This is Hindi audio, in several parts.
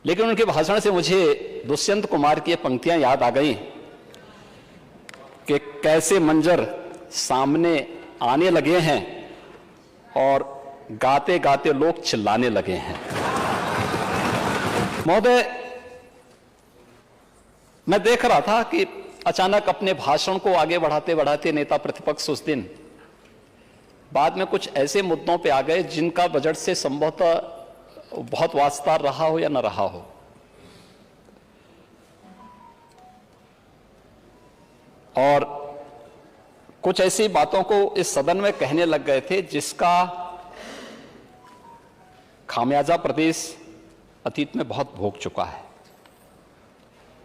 लेकिन उनके भाषण से मुझे दुष्यंत कुमार की ये पंक्तियां याद आ गई कि कैसे मंजर सामने आने लगे हैं और गाते गाते लोग चिल्लाने लगे हैं। महोदय, मैं देख रहा था कि अचानक अपने भाषण को आगे बढ़ाते बढ़ाते नेता प्रतिपक्ष उस दिन बाद में कुछ ऐसे मुद्दों पे आ गए जिनका बजट से संभवतः बहुत वास्ता रहा हो या न रहा हो। और कुछ ऐसी बातों को इस सदन में कहने लग गए थे जिसका खामियाजा प्रदेश अतीत में बहुत भोग चुका है,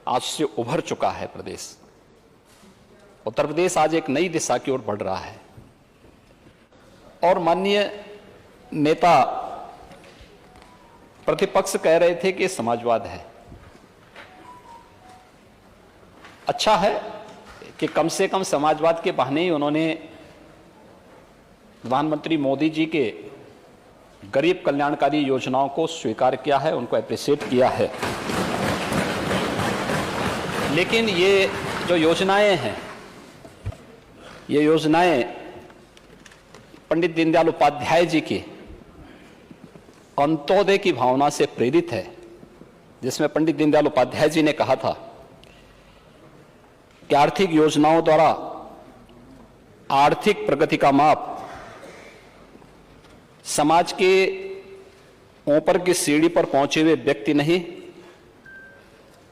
आज से उभर चुका है प्रदेश। उत्तर प्रदेश आज एक नई दिशा की ओर बढ़ रहा है और माननीय नेता प्रतिपक्ष कह रहे थे कि समाजवाद है। अच्छा है कि कम से कम समाजवाद के बहाने ही उन्होंने प्रधानमंत्री मोदी जी के गरीब कल्याणकारी योजनाओं को स्वीकार किया है, उनको अप्रिशिएट किया है। लेकिन ये जो योजनाएं हैं, ये योजनाएं पंडित दीनदयाल उपाध्याय जी की अंत्योदय की भावना से प्रेरित है, जिसमें पंडित दीनदयाल उपाध्याय जी ने कहा था कि आर्थिक योजनाओं द्वारा आर्थिक प्रगति का माप समाज के ऊपर की सीढ़ी पर पहुंचे हुए व्यक्ति नहीं,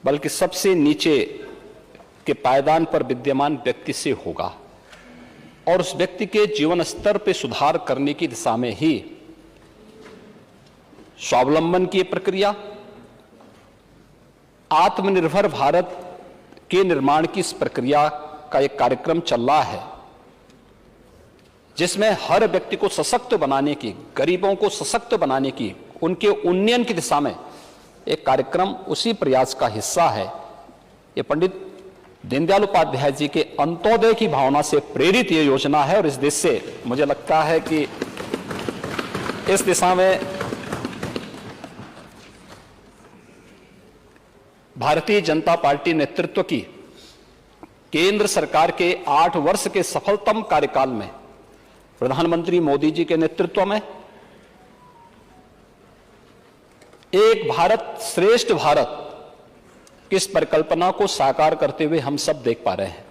बल्कि सबसे नीचे के पायदान पर विद्यमान व्यक्ति से होगा और उस व्यक्ति के जीवन स्तर पर सुधार करने की दिशा में ही स्वावलंबन की प्रक्रिया, आत्मनिर्भर भारत के निर्माण की इस प्रक्रिया का एक कार्यक्रम चल रहा है, जिसमें हर व्यक्ति को सशक्त बनाने की, गरीबों को सशक्त बनाने की, उनके उन्नयन की दिशा में एक कार्यक्रम उसी प्रयास का हिस्सा है। ये पंडित दीनदयाल उपाध्याय जी के अंत्योदय की भावना से प्रेरित ये योजना है और इस देश से मुझे लगता है कि इस दिशा में भारतीय जनता पार्टी नेतृत्व की केंद्र सरकार के 8 वर्ष के सफलतम कार्यकाल में प्रधानमंत्री मोदी जी के नेतृत्व में एक भारत श्रेष्ठ भारत की इस परिकल्पना को साकार करते हुए हम सब देख पा रहे हैं।